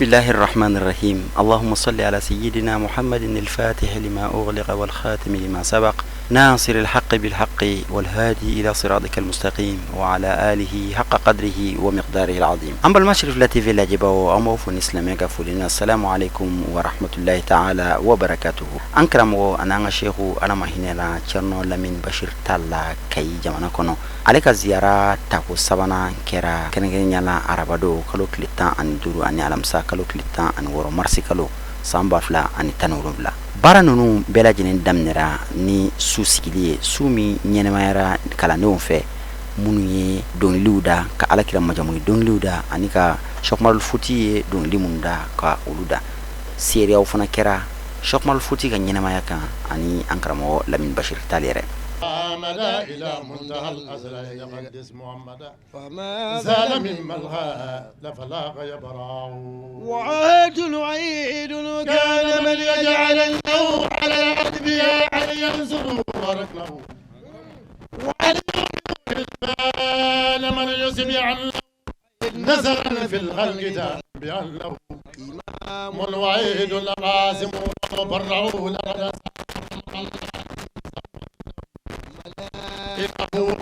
بسم الله الرحمن الرحيم. اللهم صل على سيدنا محمد الفاتح لما أغلق والخاتم لما سبق ناصر الحق بالحق والهادي إلى صراطك المستقيم وعلى آله حق قدره ومقداره العظيم. أما المشرف التي في الأجباء أموف الإسلام فلنا السلام عليكم ورحمة الله تعالى وبركاته. أنكرم أنا شيخ أنا مهنا تشرنو لمن بشير تالا كي جمانا كنو عليك زيارة تاكو سبانا كرا كنغنيالا عربادو كلو كليتا أن دورو أن يعلمسا كلو كليتا أن ورو مرسي كلو سامبا فلا أن تنورو فلا bara nunu bela jinin damnera ni su sigiliye su mi nyenemayara kala neon fe munu ye don liuda ka alakira majamu don liuda anika shokmal futi ye don limunda ka uluda seriya fana kera shokmal futi ka nyenemaya kan ani ankaramo Lamin Bashir talere مدى إلى منتهى الأزل يقدس محمدا فما زال من ملغى لفلاق يبرع وعاد عيد كان من يجعل له على الأدبياء أن ينصروا وركله وعلى الإنسان من يسمع نزلا في الخلق بأن له إمام وعيد لقاسم وبرعوا لقد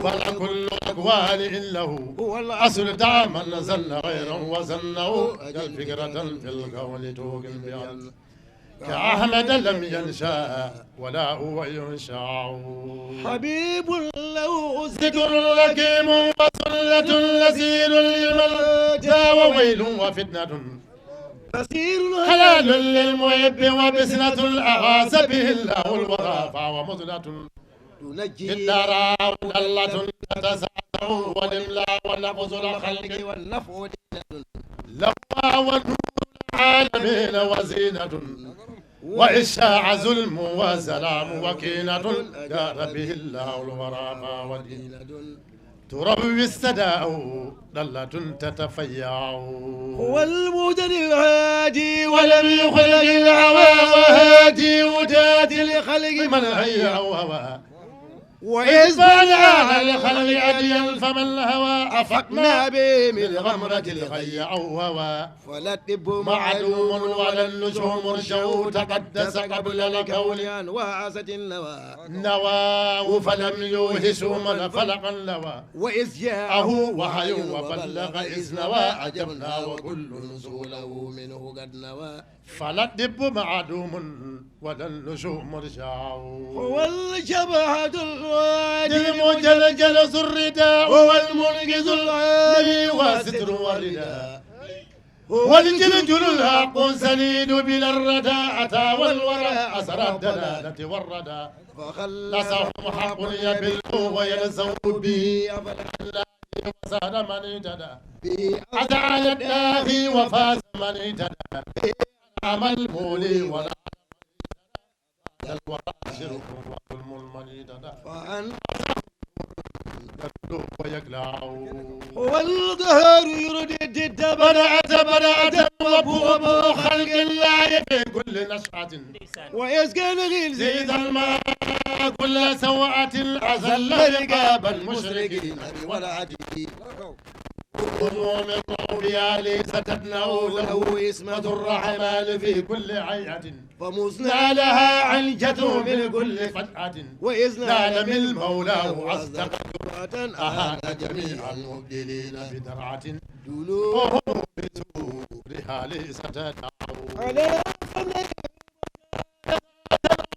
فلكل أقوال إله هو الأصل دائما نزل غيرا وزنه كالفكرة في القول توقن بأن كأحمد لم ينشأ ولا هو ينشأ حبيب له ذكر لكيم وسلة لسير لمن جاء وويل وفتنة حلال للمحب وبسنة الأغاث به الله الوغافى ومثلة تنجي الدار ودلة تتسع والإملاء ونفس الخلق والنفع لوى ونور العالمين وزينة وإشاع ظلم وسلام وكينة دار به الله الوراء ودينة تروي السداء ضلة تتفيع هو المهتد الهادي ولم يخلق الهوى وهادي وداد لخلق من هيا هوى وإذ بلغ الخلق أديا فمن الهوى أفقنا به من غمرة الغي عووا فلا الطب معلوم ولا النجوم مرجو تقدس قبل الكون وعزت النوى نواه فلم يوهسوا من فلق اللوى وإذ جاءه وحي وبلغ إذ نوى عجبنا وكل نزوله منه قد نوى فلا الطب معلوم ولا النجوم مرجع هو الجبهة الوادي المجلجل الرداء هو المنقذ العالي وستر والرداء هو الجلجل الحق سنيد بلا الرداء أتى والوراء أسرى الدلالة والرداء فخلصهم حق يبلغ ويلزم به أفلا وساد من اهتدى أتى على الداخي وفاز من اهتدى عمل مولي ولا الواشر والظلم المنيدة فأن ويقلع هو القهر يرد الد بدأت وابو خلق الله في كل نشأة ويسكن غير زيد الماء كل سوءة أزل رقاب المشركين والعدي من قومها ليس تدنو له اسمة الرحمن في كل عيعة فمزنا لها عنجة من كل فتحة وإذ نال من مولاه أصدق جرأة أهان جميع المبدلين بدرعة دلوهم بسورها ليس تدعو على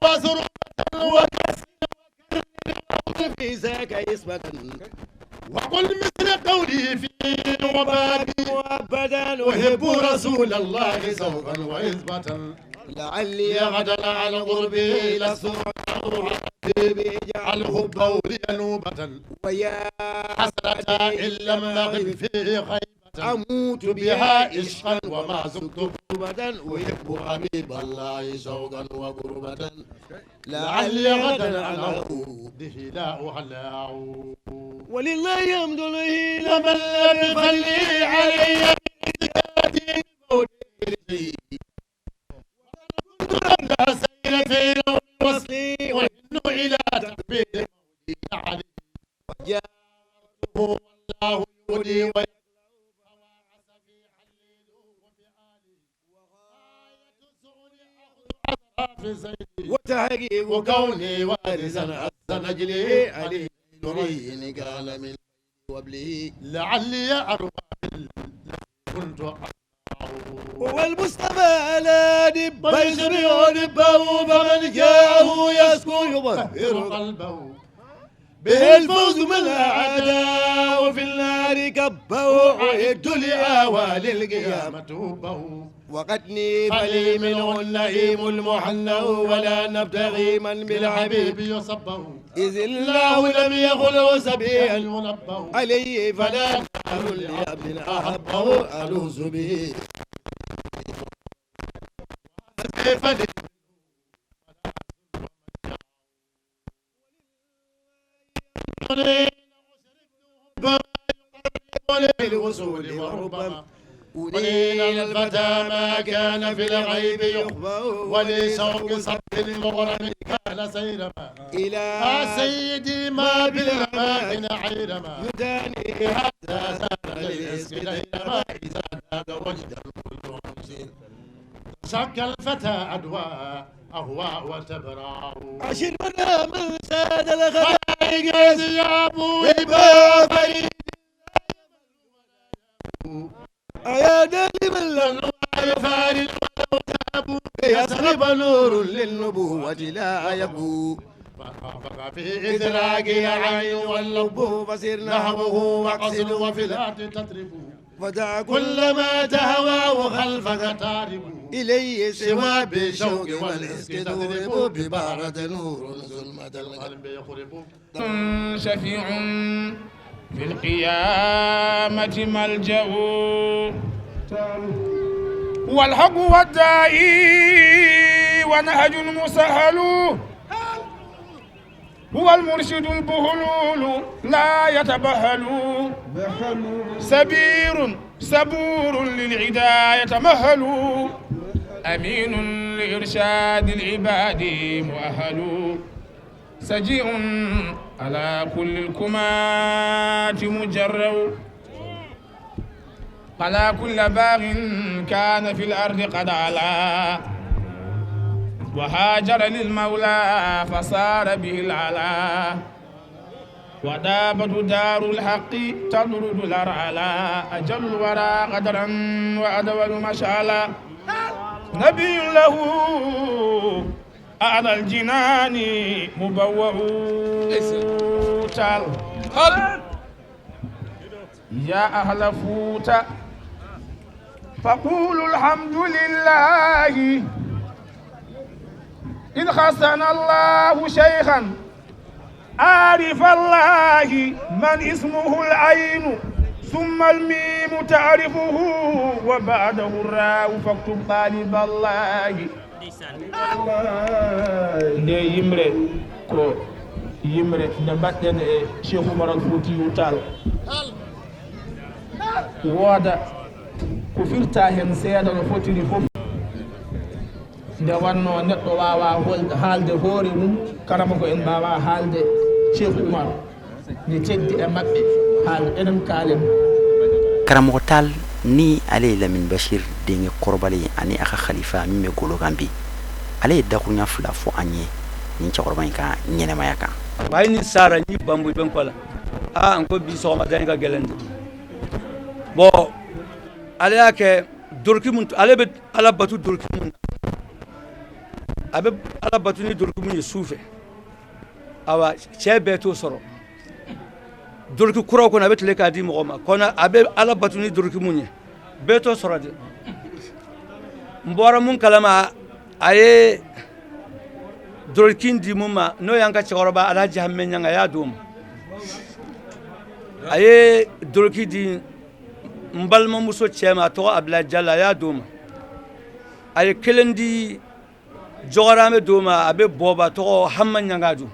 وسرعة وكسر في ذاك اسمة وقل مثل قولي في وبابي وابدا أحب رسول الله سوفا وإثباتا لعلي غدا على قربه لسرعه اجعل حبه لي نوبة ويا حسرة إن لم أغب فيه خيبة أموت بها عشقا وما زقت قربة أحب حبيب الله شوقا وقربة لعلي غدا على قربه لا أحلى ولله حمد له لمن لم يخلي علي بذكاتي موتي لا سير في نوم وصلي وإنه إلى تقبيل موتي علي وجاءته والله يهدي ويكره فواعس في حليله وفي آله في سيدي وتحقيق كوني وارثا نجلي علي نورين قال من وبله لعلي أروى كنت والمصطفى لا دب يسري ودبه فمن جاءه يسكو يطهر قلبه به الفوز من الأعداء وفي النار كبه وعد لآوال القيامة توبه وقدني فلي منه النعيم المحنى ولا نبتغي من بالحبيب يصبه إذ الله لم يخلق سبيا المنبه عليه فلا نار لأبن أحبه ألوذ به الوصول وربما ولين الفتى ما كان في الغيب يخفى ولشوق صب المغرم كان سيرما إلى سيدي ما بالأماكن عيرما يداني حتى زاد للإسك ديرما إذا زاد وجد الكل مسير شك الفتى أدواء أهواء وتبرع عشر منا من ساد الخلائق زياب وإباء فريد يا دالم الأنوار فارد ولو تابوا يسرب نور للنبوة لا يبو في إدراك عين واللب فسر نهبه واقصد وفي الأرض تترب ودع كل ما تهوى وخلفك تارب إليه سوى بالشوق والإسك تضرب ببارة نور ظلمة القلب يخرب شفيع في القيامة ملجأ والحق والداعي ونهج مسهل هو المرشد البهلول لا يتبهل سبير سبور للعدا يتمهل أمين لإرشاد العباد مؤهل سجيء على كل الكمات مجرو على كل باغ كان في الأرض قد علا وهاجر للمولى فصار به العلا ودابت دار الحق تطرد الأرعلا أجل الورى قدرا وأدول مشعلا نبي له أعلى الجنان مبوأ تعال يا أهل فوت فقولوا الحمد لله إذ خصنا الله شيخا عارف الله من اسمه العين ثم الميم تعرفه وبعده الراء فاكتب طالب الله nde yimre ko yimre nde mbaɗɗen e Cheikh Oumar Al Foutiyou Tall wooda ko firta hen seeɗa no fotiri fof nde wanno neɗɗo wawa haalde hoore mum karama ko en mbawa haalde Cheikh Oumar ne teddi e maɓɓe haalde enen kaalen karamogo Tall ni ale Lamin Bachir deŋe kɔrɔbale ani a ka khalifa min bɛ golo kan bi ale ye dakuruɲa fila fɔ an ye nin cɛkɔrɔba in ka ɲɛnɛmaya kan bayi ni sara ni bambu ben kola an ko bi sɔgɔmada in ka gɛlɛn de bon ale y'a kɛ dorki mun ale bɛ ala batu dorki mun a bɛ ala batu ni dorki mun ye su fɛ awa cɛ bɛɛ t'o sɔrɔ dorki kuraw kɔnɔ a bɛ tile k'a di mɔgɔ ma kɔnɔ a bɛ ala batu ni dorki mun ye bɛɛ t'o sɔrɔ de n bɔra mun kalama a ye dorkin di mun ma n'o y'an ka cɛkɔrɔba Alhaji Hamɛ Ɲanga a y'a d'o ma a ye dorki di n balimamuso cɛ ma a tɔgɔ Abdulayi Jalo a y'a d'o ma a ye kelen di Jɔgɔramɛ d'o ma a bɛ Bɔba tɔgɔ Hamɛ Ɲanga dun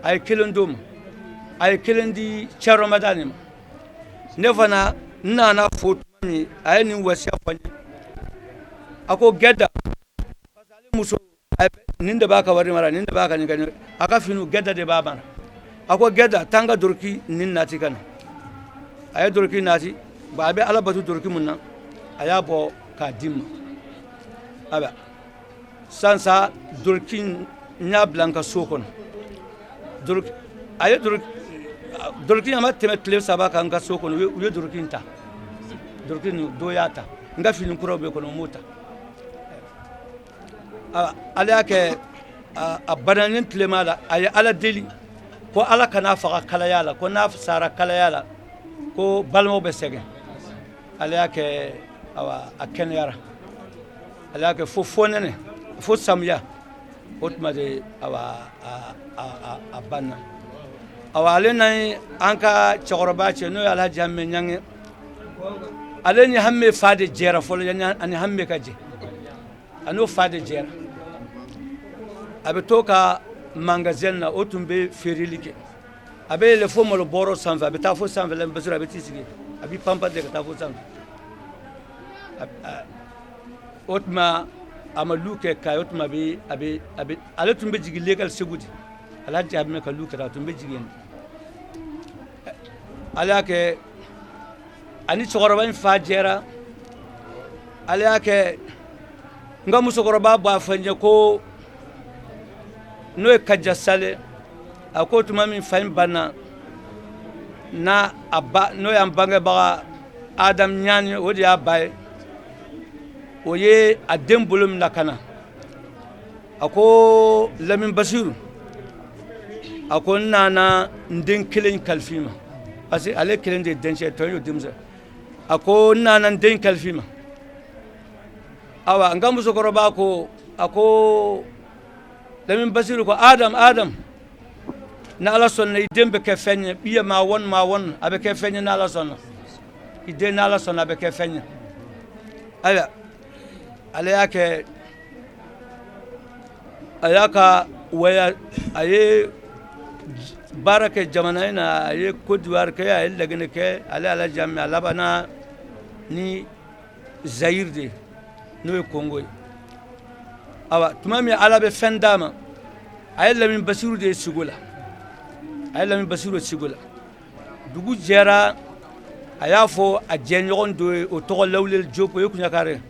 a ye kelen d'o ma a ye kelen di Cɛ Ramadani ma ne fana n nana fo tuma min a ye nin wasiya fɔ n ye a ko Gɛda muso nin de b'a ka wari mara nin de b'a ka nin kɛ a ka finiw Gɛda de b'a mara a ko Gɛda taa n ka doroki nin nati ka na a ye doroki nati ba a bɛ ala batu doroki mun na a y'a bɔ k'a di ma a bɛ sansa durkin nya blanka sokon durkin ama teme tile saba kan ka sokon u ye durkin ta durkin doyata nga filin kuro be kono mota ala yake a bananin tile mala ay ala deli ko ala kana faga kala yala ko na sara kala yala ko balmo be sege ala yake awa aken yara ala yake fo fonene fo samya otma de awa a banna awa ale nay anka chogorba che no ala jamme nyange ale ni hamme faade jera folo ani hamme kaje ano faade jera abe toka magasin na otumbe ferilike abe le fo molo boro sanfa abe ta fo sanfa le basura abe tisigi abi pampa de ta fo sanfa otma amaluke kay otma be abe ale tumbe jigi legal segudi ala jabe ka luke ta tumbe jigi ala ke ani sogoroba fa jera ala ke ngamu sogoroba ba fanye ko no e kajja sale ako tuma min fayin bana na abba no yam bange ba adam nyani wodi abay o ye adem bulum nakana ako lamin basiru ako nana ndin kilin kalfima asi ale kilin de denche to yo dimza ako nana ndin kalfima awa ngamu sogoroba ko ako lamin basiru ko adam na ala sonna idem be ke fenye biya ma won abe ke fenye na ala sonna ide na ala sonna be ke fenye ala yake ayaka waya aye barake jamanaina aye kodwar ke aye lagene ke ala jamme alabana ni zairde no kongo awa tumami ala be fendama ayella min basiru de sigula ayella min basiru sigula dugu jera ayafo a jenyon do o to lawlel jopo yokunya kare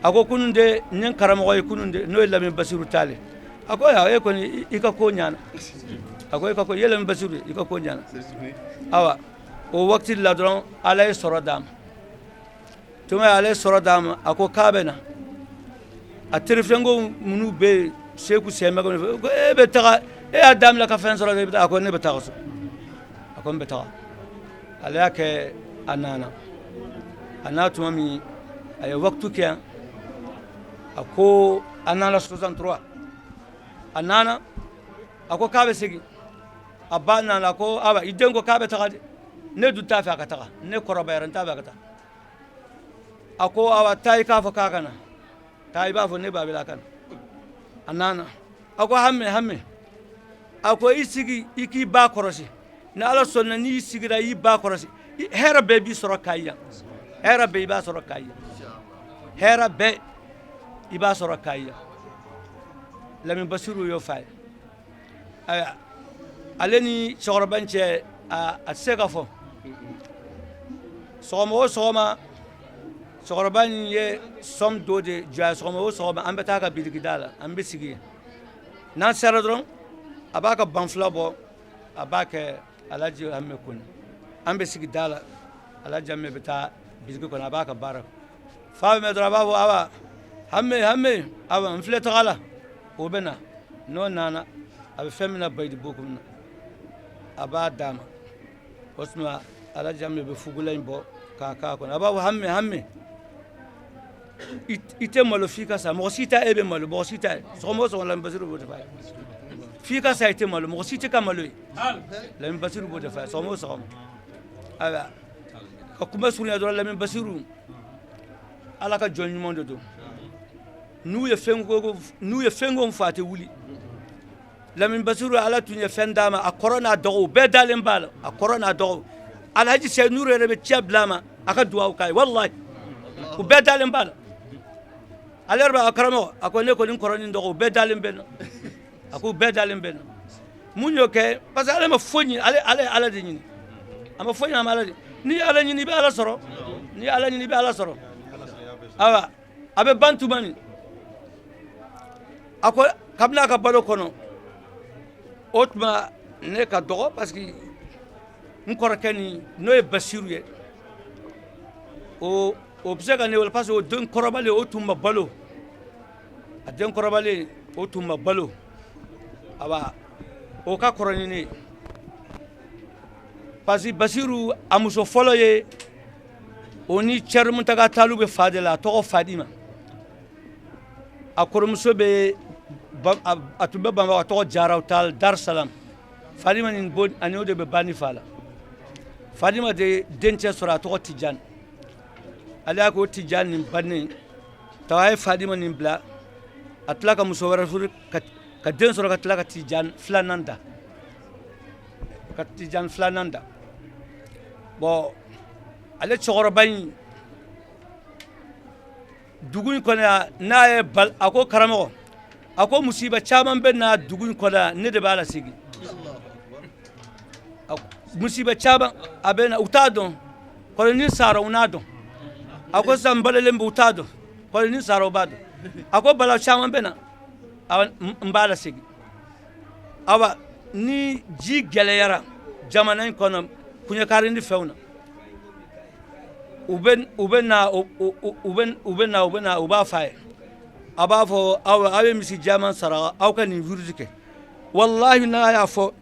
ako kununde nyen karamo ko kununde no yella min basiru tale ako ya e ko ni ika ko nyana ako ika ko yella min basiru ika ko nyana awa o wakti la don alay sorodam tuma alay sorodam ako kabena a terefengo munu be seku sema ko e be taga e adam la ka fen soro be ako ne be taga so ako be taga ala ke anana tuma mi ay waktu ke ako anana 63 anana ako kabe sigi abana la ko aba idengo kabe taga ne du tafa ka taga ne koroba yaran tafa ka taga ako awa tay ka fa kana tay ba fo ne ba bila kan anana ako hamme ako isigi iki ba korosi na ala sonna ni isigi da yi ba korosi hera be bi soro kayya hera be ba soro kayya hera be iba soro kayya lamin basiru yo fay aya aleni sorobanche a segafo soma soroban ye som dode ja soma ambeta ka bidigidala ambesigi nan saradron abaka banflabo abaka alaji amme kun ambesigi dala alaji amme beta bidigi kun abaka barak fa me drababo awa hamme awa mfleta gala obena no nana abe femina baydi bokum aba dama osma alaji amme be fugulain bo ka kun aba hamme ite malo fika sa mo sita ebe malo bo sita somo so la mbasiru bo fa fika sa ite malo mo sita ka malo la mbasiru bo fa somo so aba ko kuma suru ya do la mbasiru ala ka jonni mondo do nu ye fengo mfate wuli la mbasiru ala tunya fendama a corona do be dalen bala a corona do alhaji sey nuru rebe tiablama aka duwa kai wallahi ko be dalen bala alerba akramo akone ko nin koroni ndo be dalen ben aku be dalen ben munyo ke parce ale ma fonni ale de nyini ama fonni ama ale ni ala nyini be ala soro awa abe bantu mani ako kabla ka balo kono otma ne ka dogo parce que nkorakani no e basiru ye o obsega ne wala parce que o don korobale o tumba balo a den korobale o tumba balo aba o ka koroni ne parce que basiru amuso folo ye oni charmu taga talube fadela to fadima akoromuso be atube bamba to jaraw tal dar salam fadima nin bon ani de be bani fala fadima de dente sura to tijan ala ko tijan nin banni tawai fadima nin bla atlaka musawara sur ka den sura ka tlaka tijan flananda bo ale chogoro bayin dugun kona na bal ako karamo ako musiba chaman ben na dugun kona ne de bala sigi musiba chaba abena utado ko ni saro unado ako sambale lembu utado ko ni saro bado ako bala chaman bena awan mbala sigi awa ni ji geleyara jamanan kono kunya karindi fewna uba faye abafo awe misi jaman sara aw kan virusike wallahi na ya fo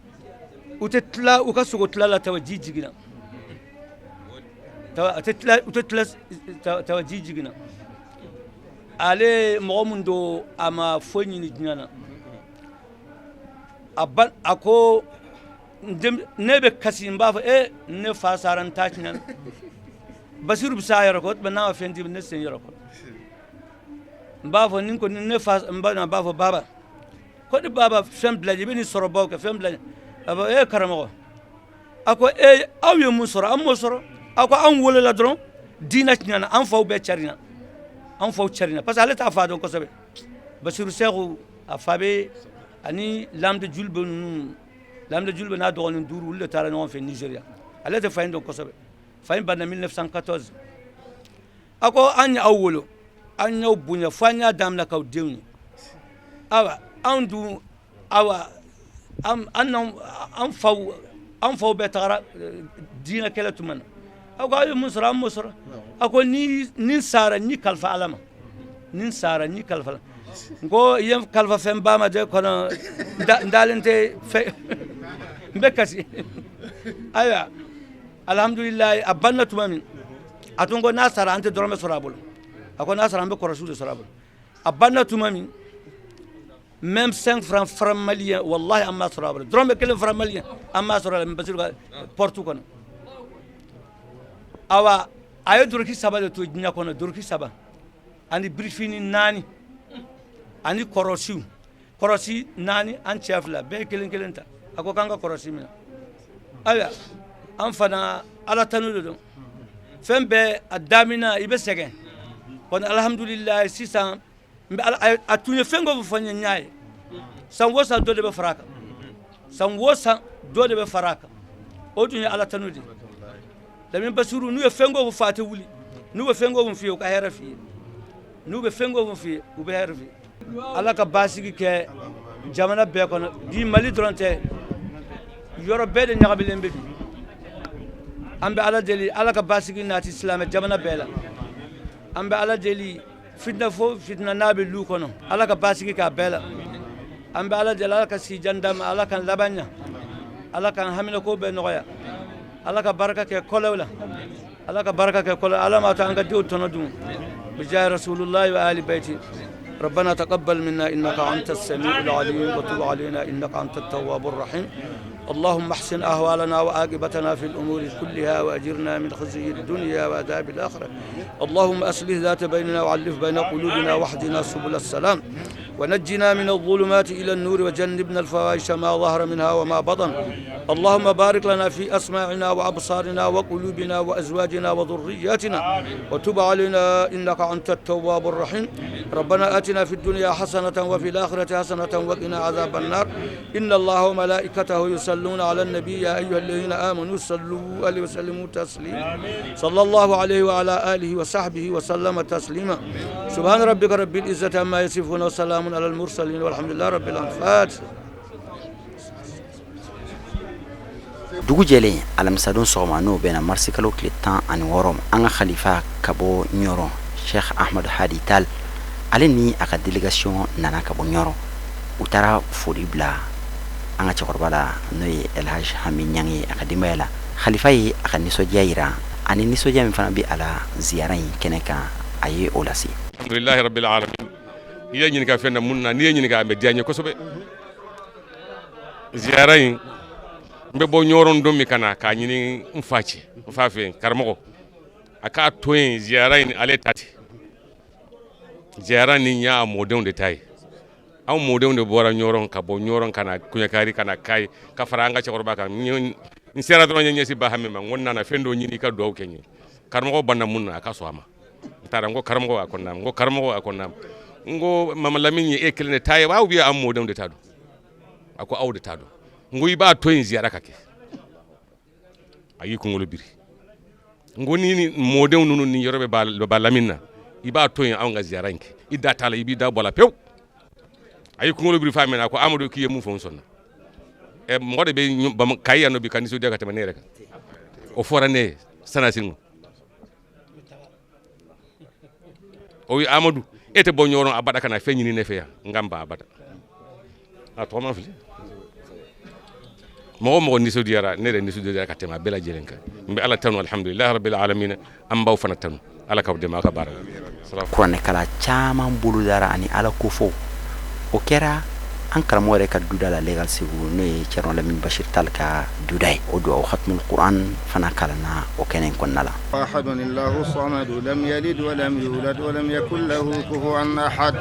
utetla ukasugo tlala tawajijigina tawajijigina ale momundo ama fonyi ni nyana aban ako nebe kasimba fa ne fasaran tachinan basiru bisa yarako bana fendi ne sen yarako mbafo nin ko ne fas mbana bafo baba ko di baba fem blaje bini sorobo ka fem blaje aba karamo ako awu musoro am musoro ako an wolela dron dina nyana an faw be charina parce que ale ta fa don ko sabe basiru seru afabe ani lamde julbe na do on duru le tara no fe Nigeria ale ta fa don ko sabe fayin bana 1914 ako anya awolo anya bunya fanya damla ka dewni awa andu awa am faw betara dina kala tumana ako ayo musra ako ni sara ni kalfa alama nin sara ni kalfa ngo yem kalfa fem bama de kono ndalente fe mbekasi aya alhamdulillah abanna tumamin atungo nasara ante dorome sorabul ako nasara ambe ko rasul sorabul abanna tumamin même 5 francs malien wallahi amma sorabul dorome kele francs malien amma sorabul mbasir portu kono awa ayo durki saba de to jinya kono durki saba ani briefing nani ani korosi nani an chefla be kelen ta ako kanga korosi mina aya an fana ala tanu do fembe adamina ibe segen kon alhamdulillah sisan mbe atunye fengo fanya nyaay san wosa do de be faraka o tunye ala tanu di da min basuru nu fengo fate wuli nu fengo fi ka hera fi nu be fengo fi u be hera fi ala ka basigi ke jamana be kono di mali dronte yoro be de nyagabilen be ambe ala deli ala ka basigi nati islam jamana bela ambe ala deli fitna nabe lu kono ala ka basigi ka bela ambe ala deli ala ka si jandam ala kan labanya ala kan hamina ko be noya ala ka baraka ke kolawla ala ma ta anga diu tonodum bijay rasulullah wa ali baiti ربنا تقبل منا إنك أنت السميع العليم وتب علينا إنك أنت التواب الرحيم اللهم احسن أهوالنا وعاقبتنا في الأمور كلها وأجرنا من خزي الدنيا وعذاب الآخرة اللهم أصلح ذات بيننا وعلف بين قلوبنا واهدنا سبل السلام ونجنا من الظلمات إلى النور وجنبنا الفواحش ما ظهر منها وما بطن اللهم بارك لنا في أسماعنا وأبصارنا وقلوبنا وأزواجنا وذرياتنا وتب علينا إنك أنت التواب الرحيم ربنا آتنا في الدنيا حسنة وفي الآخرة حسنة وقنا عذاب النار إن الله وملائكته يصلون على النبي يا أيها الذين آمنوا صلوا عليه وسلموا تسليما صلى الله عليه وعلى آله وصحبه وسلم تسليما سبحان ربك رب العزة عما يصفون وسلام على المرسلين والحمد لله رب العالمين. dugu jɛlen alamisadon sɔgɔma n'o bɛnna marisi kalo tile 16 an ka khalifa ka bɔ ɲɔrɔ Sheikh Ahmadu Hadi Tal ale ni a ka délégation nana ka bɔ ɲɔrɔ u taara foli bila an ka cɛkɔrɔba la n'o ye Elhaj Hami Ɲangi a ka denbaya la khalifa ye a ka nisɔndiya yira ani nisɔndiya min fana bɛ a la ziyara in kɛnɛ kan a ye o lase. Alhamdulillahi rabbil alamin i ye ɲininka fɛn na mun na n'i ye ɲininka a bɛ diya n ye kosɛbɛ ziyara in n bɛ bɔ ɲɔrɔn don min ka na k'a ɲini n fa cɛ n fa fɛ karamɔgɔ a k'a to yen ziyara in ale ta tɛ ziyara nin y'a mɔdenw de ta ye anw mɔdenw de bɔra ɲɔrɔn ka bɔ ɲɔrɔn ka na kuɲɛkari ka na Kayi ka fara an ka cɛkɔrɔba kan n sera dɔrɔn n ye ɲɛsin ba Hami ma n ko n nana fɛn dɔ ɲini i ka dugawu kɛ n ye karamɔgɔ banna mun na a ka sɔn a ma n taara n ko karamɔgɔ a ko naamu n ko karamɔgɔ a ko naamu n ko Mama Lamini ye e kelen de ta ye wa ou bien an mɔdenw de ta don a ko aw de ta don n ko i b'a to yen ziyara ka kɛ a y'i kunkolo biri n ko ni mɔdenw ninnu ni yɔrɔ bɛ ba Lamini na i b'a to yen anw ka ziyara in kɛ i da t'a la i b'i da bɔ a la pewu a y'i kunkolo biri f'a mɛnna a ko Amadu k'i ye mun fɔ n sɔnna mɔgɔ de bɛ Kayi yan nɔ bi ka nisɔndiya ka tɛmɛ ne yɛrɛ kan o fɔra ne ye sanasini o ye Amadu e tɛ bɔ ɲɔrɔn abada ka na fɛn ɲini ne fɛ yan n ka n ba abada a tɔgɔ ma fili mɔgɔ mɔgɔ nisɔndiyara ne yɛrɛ nisɔndiyara ka tɛmɛ a bɛɛ lajɛlen kan n bɛ Ala tanu alhamdulilahi rabbil alamin an b'aw fana tanu Ala k'aw dɛmɛ aw ka baara la. kuranɛkala caman bolodara ani ala ko fɔ o kɛra an karamɔgɔ yɛrɛ ka duda la Legal Segu n'o ye Cɛrno Lamini Bashir Tal ka duda ye o duwawu khatmul Quran fana kalanna o kɛnɛ in kɔnɔna la. ahadun illahu samadu lam yalid wa lam yulad wa lam yakul lahu kufuwan ahad.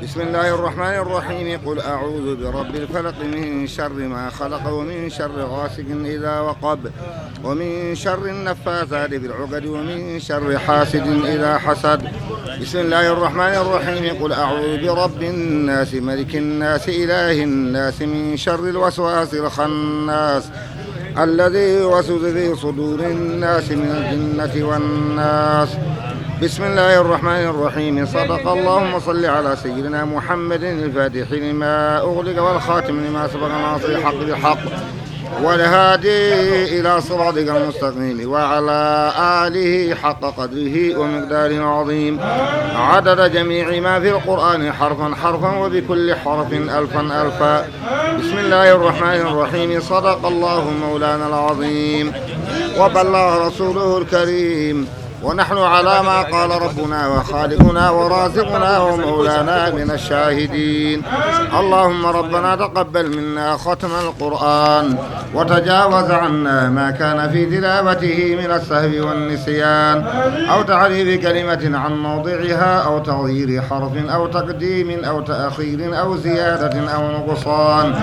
بسم الله الرحمن الرحيم قل أعوذ برب الفلق من شر ما خلق ومن شر غاسق إذا وقب ومن شر النفاثات بالعقد ومن شر حاسد إذا حسد. بسم الله الرحمن الرحيم قل أعوذ برب الناس ملك الناس إله الناس من شر الوسواس الخناس الذي يوسوس في صدور الناس من الجنة والناس. بسم الله الرحمن الرحيم صدق اللهم صل على سيدنا محمد الفاتح لما أغلق والخاتم لما سبق ناصر الحق بالحق والهادي إلى صراطك المستقيم وعلى آله حق قدره ومقداره عظيم عدد جميع ما في القرآن حرفا حرفا وبكل حرف ألفا ألفا. بسم الله الرحمن الرحيم صدق الله مولانا العظيم وبلغ رسوله الكريم ونحن على ما قال ربنا وخالقنا ورازقنا ومولانا من الشاهدين. اللهم ربنا تقبل منا ختم القرآن وتجاوز عنا ما كان في تلاوته من السهو والنسيان أو تعريف كلمة عن موضعها أو تغيير حرف أو تقديم أو تأخير أو زيادة أو نقصان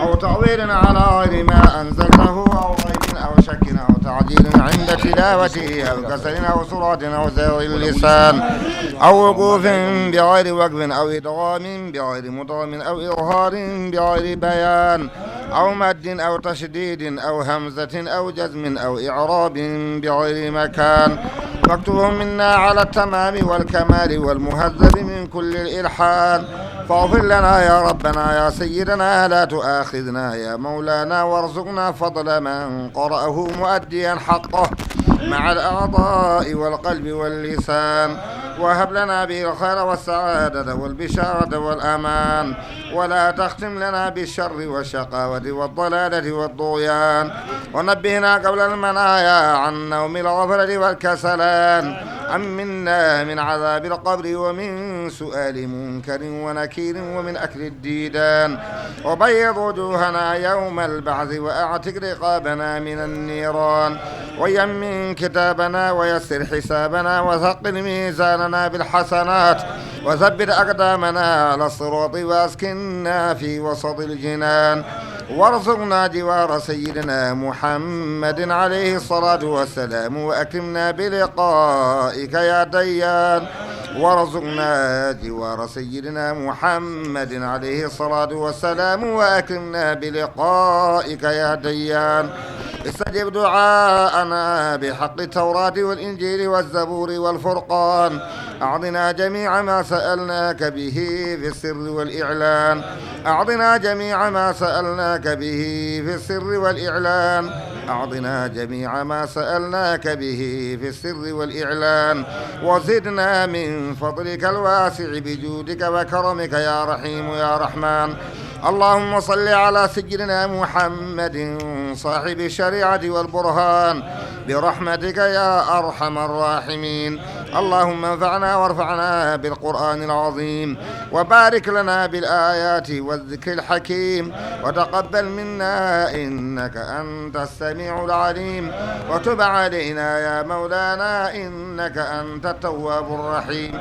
أو تعويل على غير ما أنزلته أو ريب أو شك أو تعديل عند تلاوته أو كسل أو سرعة أو زيغ اللسان أو وقوف بغير وقف أو إدغام بغير مدغم أو إظهار بغير بيان أو مد أو تشديد أو همزة أو جزم أو إعراب بغير مكان. فاكتبهم منا على التمام والكمال والمهذب من كل الإلحان. فاغفر لنا يا ربنا يا سيدنا لا تؤاخذنا يا مولانا وارزقنا فضل من قرأه مؤديا حقه مع الأعضاء والقلب واللسان. وهب لنا به الخير والسعادة والبشارة والأمان ولا تختم لنا بالشر والشقاوة والضلالة والطغيان. ونبهنا قبل المنايا عن نوم الغفلة والكسلان. أمنا من عذاب القبر ومن سؤال منكر ونكير ومن أكل الديدان. وبيض وجوهنا يوم البعث وأعتق رقابنا من النيران. ويمن كتابنا ويسر حسابنا وثقل ميزاننا بالحسنات وثبت أقدامنا على الصراط واسكننا في وسط الجنان. وارزقنا جوار سيدنا محمد عليه الصلاة والسلام وأكرمنا بلقائك يا ديان. وارزقنا جوار سيدنا محمد عليه الصلاة والسلام، وأكرمنا بلقائك يا ديان. استجب دعاءنا بحق التوراة والإنجيل والزبور والفرقان. أعطنا جميع ما سألناك به في السر والإعلان. أعطنا جميع ما سألناك به في السر والإعلان. أعطنا جميع ما سألناك به في السر والإعلان. وزدنا من فضلك الواسع بجودك وكرمك يا رحيم يا رحمن. اللهم صل على سيدنا محمد صاحب الشريعة والبرهان برحمتك يا أرحم الراحمين. اللهم انفعنا وارفعنا بالقرآن العظيم، وبارك لنا بالآيات والذكر الحكيم، وتقبل منا إنك أنت السميع العليم، وتب علينا يا مولانا إنك أنت التواب الرحيم.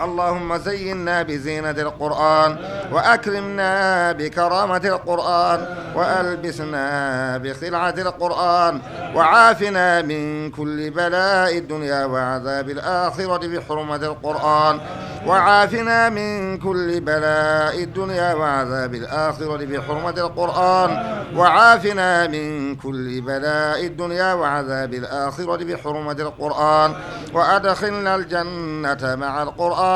اللهم زينا بزينة القرآن، وأكرمنا بكرامة القرآن، وألبسنا بخلعة القرآن، وعافنا من كل بلاء الدنيا وعذاب الآخرة بحرمة القرآن، وعافنا من كل بلاء الدنيا وعذاب الآخرة بحرمة القرآن، وعافنا من كل بلاء الدنيا وعذاب الآخرة بحرمة القرآن، وأدخلنا الجنة مع القرآن.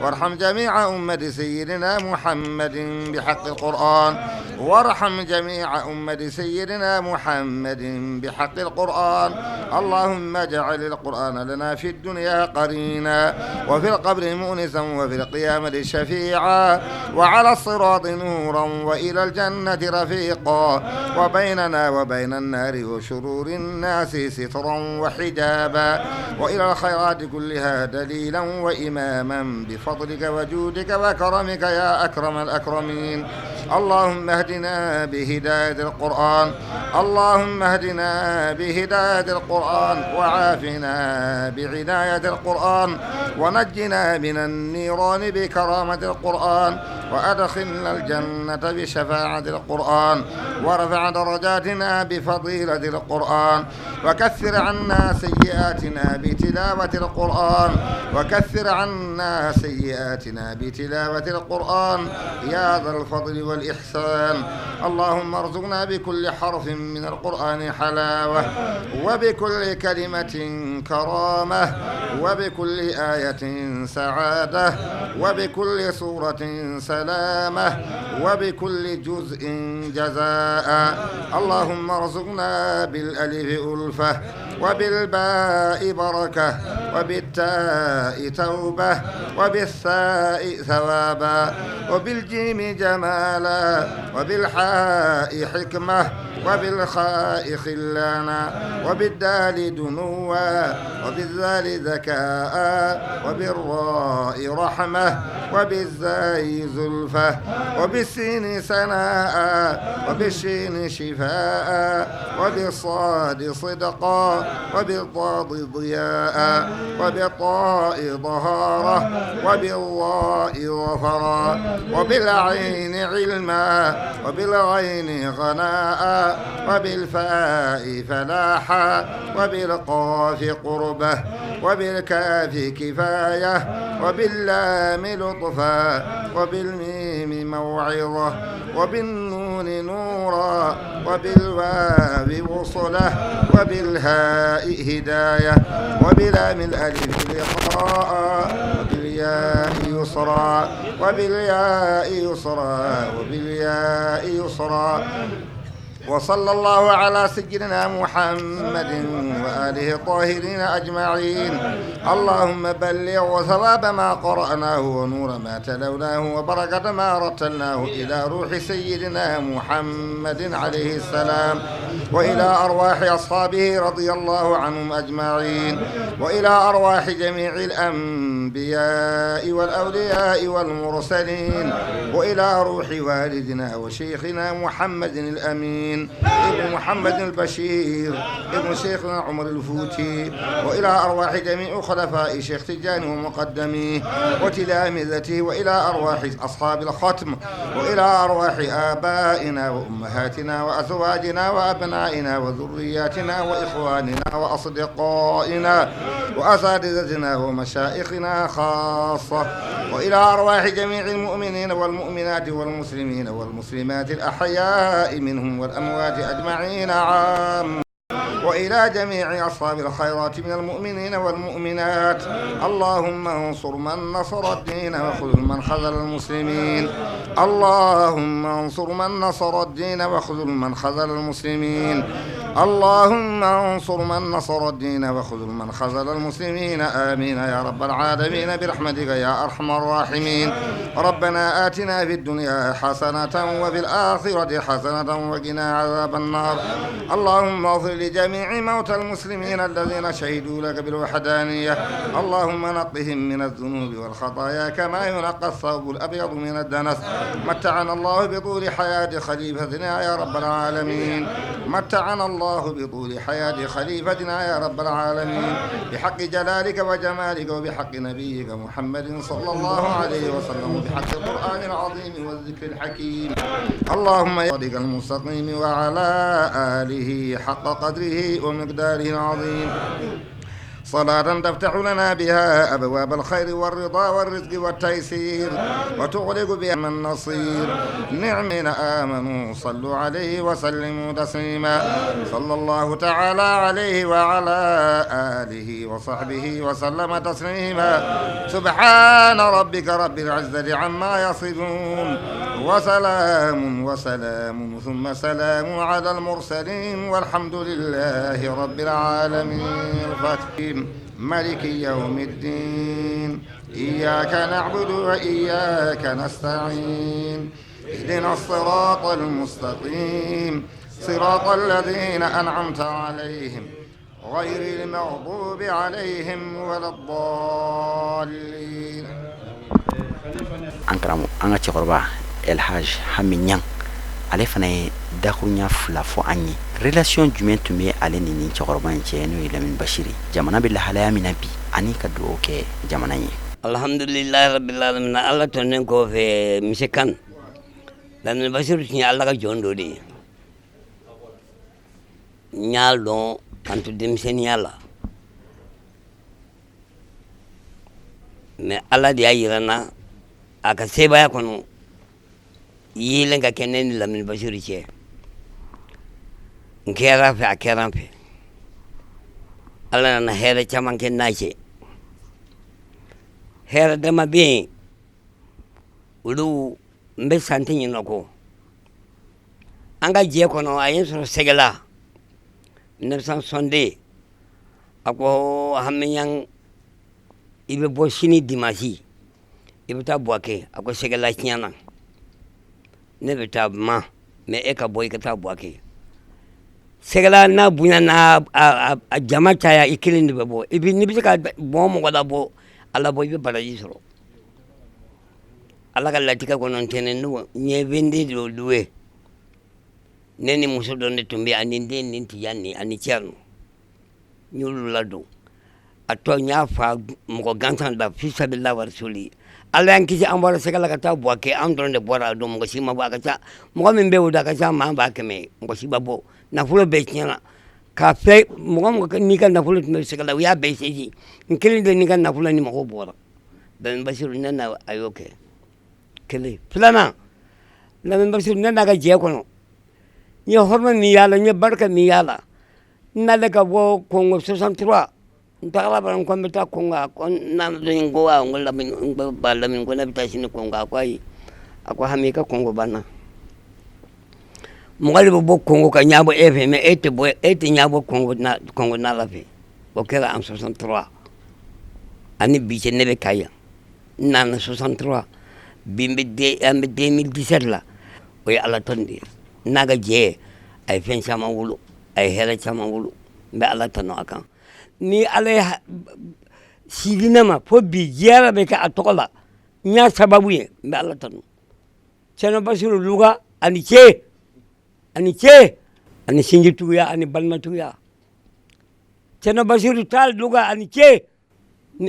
وارحم جميع أمة سيدنا محمد بحق القرآن، وارحم جميع أمة سيدنا محمد بحق القرآن. اللهم اجعل القرآن لنا في الدنيا قرينا، وفي القبر مؤنسا، وفي القيامة شفيعا، وعلى الصراط نورا، وإلى الجنة رفيقا، وبيننا وبين النار وشرور الناس سترا وحجابا، وإلى الخيرات كلها دليلا وإماما بفضلك وجودك وكرمك يا أكرم الأكرمين. اللهم اهدنا بهداية القرآن، اللهم اهدنا بهداية القرآن، وعافنا بعناية القرآن، ونجنا من النيران بكرامة القرآن، وأدخلنا الجنة بشفاعة القرآن، وارفع درجاتنا بفضيلة القرآن، وكثر عنا سيئاتنا بتلاوة القرآن، وكثر عنا سيئاتنا بتلاوة القرآن يا ذا الفضل والإحسان. اللهم ارزقنا بكل حرف من القرآن حلاوة، وبكل كلمة كرامة، وبكل آية سعادة، وبكل سورة سلامة، وبكل جزء جزاء. اللهم ارزقنا بالألف ألفة، وبالباء بركة، وبالتاء توبة، وبالثاء ثوابا، وبالجيم جمالا، وبالحاء حكمة، وبالخاء خلانا، وبالدال دنوا، وبالذال ذكاء، وبالراء رحمة، وبالزاي زلفة، وبالسين سناء، وبالشين شفاء، وبالصاد صدقا، وبالضاد ضياء، وبالطاء ظهارة، وبالضاء ظفرا، وبالعين علما، وبالغين غناء، وبالفاء فلاحا، وبالقاف قربة، وبالكاف كفاية، وباللام لطفا، وبالميم موعظة، وبالنون نورا، وبالواو وصلة، وبالهاء هداية، وبلام الألف لقاء، وبالياء يسرا، وبالياء يسرا، وبالياء يسرا. وصلى الله على سيدنا محمد وآله الطاهرين أجمعين. اللهم بلغ وثواب ما قرأناه، ونور ما تلوناه، وبركة ما رتلناه إلى روح سيدنا محمد عليه السلام، وإلى أرواح أصحابه رضي الله عنهم أجمعين، وإلى أرواح جميع الأنبياء والأولياء والمرسلين، وإلى روح والدنا وشيخنا محمد الأمين ابن محمد البشير ابن شيخنا عمر الفوتي، وإلى أرواح جميع خلفاء شيخ تجاني ومقدميه وتلامذته، وإلى أرواح أصحاب الختم، وإلى أرواح آبائنا وأمهاتنا وأزواجنا وأبنائنا وذرياتنا وإخواننا وأصدقائنا وأساتذتنا ومشايخنا خاصة، وإلى أرواح جميع المؤمنين والمؤمنات والمسلمين والمسلمات الأحياء منهم والأموات أجمعين عام، وإلى جميع أصحاب الخيرات من المؤمنين والمؤمنات. اللهم انصر من نصر الدين وخذل من خذل المسلمين. اللهم انصر من نصر الدين وخذل من خذل المسلمين. اللهم انصر من نصر الدين وخذل من خذل المسلمين. آمين يا رب العالمين برحمتك يا أرحم الراحمين. ربنا آتنا في الدنيا حسنة وفي الآخرة حسنة وقنا عذاب النار. اللهم اغفر لجميع موتى المسلمين الذين شهدوا لك بالوحدانية. اللهم نقهم من الذنوب والخطايا كما ينقى الثوب الأبيض من الدنس. متعنا الله بطول حياة خليفتنا يا رب العالمين. متعنا الله بطول حياة خليفتنا يا رب العالمين، بحق جلالك وجمالك وبحق نبيك محمد صلى الله عليه وسلم وبحق القرآن العظيم والذكر الحكيم. اللهم يا صادق المستقيم وعلى آله حق قدره ومقداره العظيم. صلاة تفتح لنا بها أبواب الخير والرضا والرزق والتيسير وتغلق بها من النصير. نعمين آمنوا صلوا عليه وسلموا تسليما. صلى الله تعالى عليه وعلى آله وصحبه وسلم تسليما. سبحان ربك رب العزة عما يصفون وسلام ثم سلام على المرسلين والحمد لله رب العالمين. الفاتحين. مالك يوم الدين إياك نعبد وإياك نستعين. اهدنا الصراط المستقيم صراط الذين أنعمت عليهم غير المغضوب عليهم ولا الضالين. Ankaramu anga cɛkɔrɔba Elhaj Haminyan ale fana ye dakunya fila fɔ an ye. Relation jumɛn tun bɛ ale ni nin cɛkɔrɔba in cɛ n'o ye Lamin Bashiri. Jamana bɛ lahalaya min na bi ani ka dugawu kɛ jamana ye. Alhamdulillah rabbil alamin. Allah tonnen ko fe misekan. Lamin Bashiri tun ye Allah ka jɔn dɔ de ye. N y'a dɔn kan to denmisɛnniya la. Mais Allah de y'a yira n na a ka sebaya kɔnɔ yeelen ka kɛ ne ni Lamin Bashiri cɛ. N kɛra fɛ a kɛra n fɛ. Allah nana hɛrɛ caman kɛ n'a cɛ. Hɛrɛ dama bɛ yen olu n bɛ santi ɲinɔ kɔ. An ka jɛ kɔnɔ a ye n sɔrɔ Sɛgɛla 1962 a ko Hamiyan i bɛ bɔ sini dimanche i bɛ taa Buwake a ko Sɛgɛla tiɲɛna ne bɛ taa ma mais e ka bɔ i ka taa Buwake. Sɛgɛla n'a bonya n'a a jama caya i kelen de bɛ bɔ i bɛ n'i bɛ se ka bɔn mɔgɔ labɔ a labɔ i bɛ baraji sɔrɔ. Ala ka latigɛ kɔnɔ ntɛnɛn n ye 22 de loué ne ni muso dɔ de tun bɛ ani n den ni Tijan ni ani Thierno n y'olu ladon a tɔ n y'a fa mɔgɔ gansan da fi sabilillahi wa rasuli. Ala y'an kisi an bɔra Sɛgɛla ka taa Buwake an dɔrɔn de bɔra a don mɔgɔ si ma bɔ a ka ca mɔgɔ min bɛ o da a ka ca maa b'a kɛmɛ mɔgɔ si ma bɔ nafolo bɛɛ tiɲɛna k'a fɛ mɔgɔ n'i ka nafolo tun bɛ Sɛgɛla u y'a bɛɛ seji n kelen de n'i ka nafolo ni mɔgɔw bɔra. Lamin Bashiri ne na a y'o kɛ kelen. Filanan Lamin Bashiri ne n'a ka jɛ kɔnɔ n ye hɔrɔma min y'a la n ye barika min y'a la n n'ale ka bɔ Congo 63 n tagara bara n ko n bɛ taa Congo a ko n'a n ko n ko Lamin n ko ba Lamin ko ne bɛ taa sini Congo a ko ayi a ko Hami i ka Congo banna. Mɔgɔ de bɛ bɔ Congo ka ɲɛbɔ e fɛ mais e tɛ ɲɛbɔ Congo n'ala fɛ o kɛra en 63 ani bi cɛ ne bɛ ka yan n nana 63 bi an bɛ 2017 la o ye Ala tɔn de ye n'a ka jɛ a ye fɛn caman wolo a ye hɛrɛ caman wolo n bɛ Ala tanu a kan. Ni Ala ye sidi ne ma fo bi jɛra bɛ kɛ a tɔgɔ la n y'a sababu ye n bɛ Ala tanu. Thierno Basiru Luga ani cɛ ani sinjituya ani balimatuya. Thierno Basiru Tall Luga ani cɛ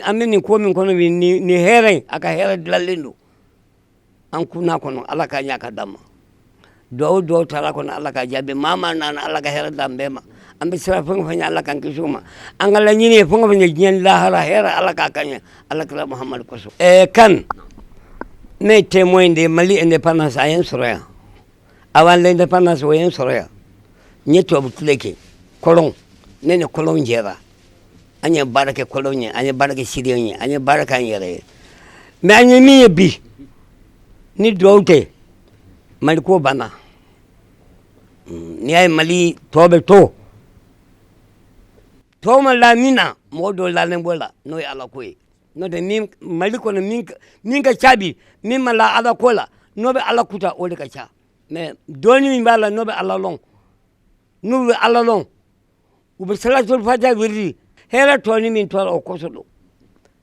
an bɛ nin ko min kɔnɔ bi ni hɛrɛ a ka hɛrɛ dilanlen don an kunna kɔnɔ Ala ka ɲɛ ka d'an ma. Duwawu taara kɔnɔ Ala ka jaabi maa nana Ala ka hɛrɛ d'an bɛɛ ma ambe sira fonga fanya Allah kan kisuma angala nyine fonga fanya nyen lahara hera Allah ka kanya Allah kala Muhammad ko kan ne témoin de Mali indépendance ayen soroya avant l'indépendance wayen soroya nyeto butuleke kolon nene kolon jera anya barake kolonye anya barake sirionye anya baraka nyere mais anya mi bi ni dowte Mali ko bana ni ay Mali tobe to ma la mina modo la nembola no ala koy no de min Mali ko min ka chabi min mala ala kola no be ala kuta o de ka cha mais doni min bala no be ala long no be ala long u be salatul fatiha wirri hera toni min to o kosodo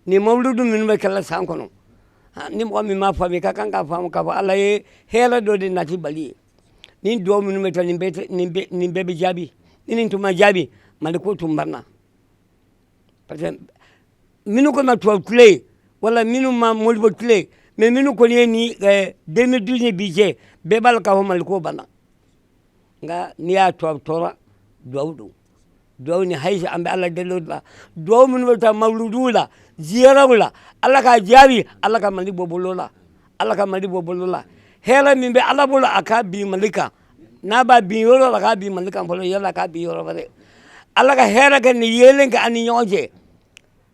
ni mawludu min be kala sankono ni mo mi ma fami ka kan ka fam ka ala ye hera do de nati bali ni do min me tan ni be jabi ni tuma jabi Mali ko tumbarna parce que minu ko ma to clé wala minu ma molbo clé mais minu ko ni 2012 budget be bal ka ho Mali ko bana nga ni ya to tora do ni haysa ambe Allah delodla do min wata mawludula ziyarawla Allah ka jabi Allah ka Mali bobolola Allah ka Mali bobolola hela min be Allah bolo aka bi Malika na ba bi yoro la ka bi Malika bolo yalla ka bi yoro bare Allah ka hera ka ni yelen ka ani nyoje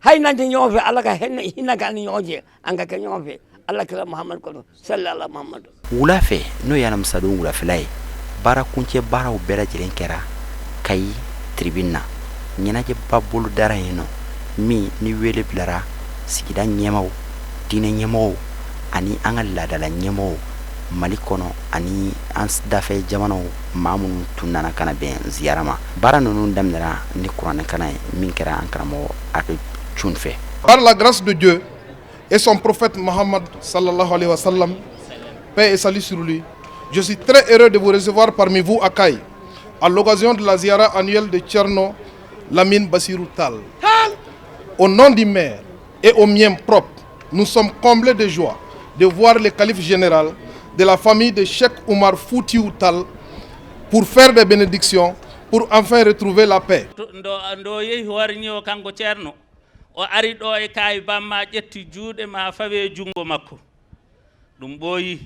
hay nante nyofe Allah ka hinna ka ani nyoje anga ka nyofe Allah kala Muhammad ko sallallahu Muhammad wula fɛ n'o yana musadon wulafɛla ye baara kuncɛ baaraw bɛɛ lajɛlen kɛra Kayi tribune na ɲɛnajɛba bolo dara yen nɔ min ni wele bilara sigida ɲɛmaw diinɛ ɲɛmɔgɔw ani an ka laadala ɲɛmɔgɔw Mali kɔnɔ ani an dafɛ jamanaw maa minnu tun nana kana bɛn ziyara ma baara ninnu daminɛra ni kuranɛkana ye min kɛra an karamɔgɔ Abe Cun fɛ. Par la grâce de Dieu et son prophète Mohammed sallallahu alayhi wa sallam, paix et salut sur lui, je suis très heureux de vous recevoir parmi vous à Kayi, à l'occasion de la ziara annuelle de Thierno Lamine Bassirou Tall. Au nom du maire et au mien propre, nous sommes comblés de joie de voir le calife général de la famille de Cheikh Oumar Foutiou Tall pour faire des bénédictions, pour enfin retrouver la paix. o ari ɗo e Kayi bamma ƴetti juuɗe ma fawe jungo makko ɗum ɓooyi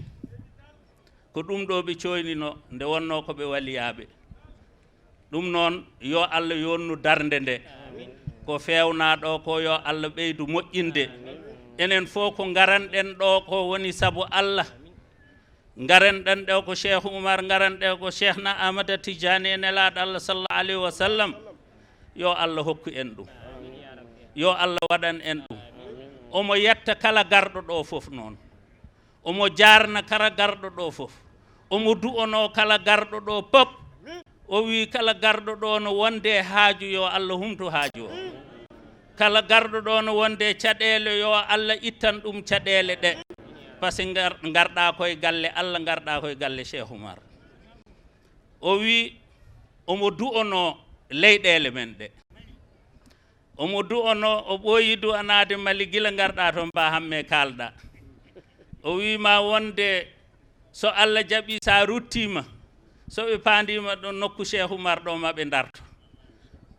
ko ɗum ɗo ɓe coynino nde wonno ko ɓe waliyaɓe ɗum noon yo Allah yonnu darde nde ko fewna ɗo ko yo Allah ɓeydu moƴƴinde enen fof ko garanɗen ɗo ko woni sabu Allah garanɗen ɗo ko Cheikh Oumar garanɗe ko Cheikhna Ahmada Tidiane e nelaɗo Allah sallallahu alayhi wa sallam yo Allah hokku en ɗum yo Allah waɗan en ɗum omo yetta kala garɗo ɗo fof noon omo jarna kala garɗo ɗo fof omo du'ono kala garɗo ɗo pop o wi kala garɗo ɗo no wonde haaju yo Allah humtu haaju o kala garɗo ɗo no wonde caɗele yo Allah ittan ɗum caɗele ɗe par ce que garɗa koye galle Allah garɗa koye galle Cheikh Oumar o wi omo du'ono leyɗele men ɗe omo du'ono o ɓooyi du'anade Mali gila garɗa to mba hamme kalɗa o wima wonde so Allah jaɓi sa ruttima so ɓe pandima ɗo nokku Cheikh Oumar ɗo maɓe darto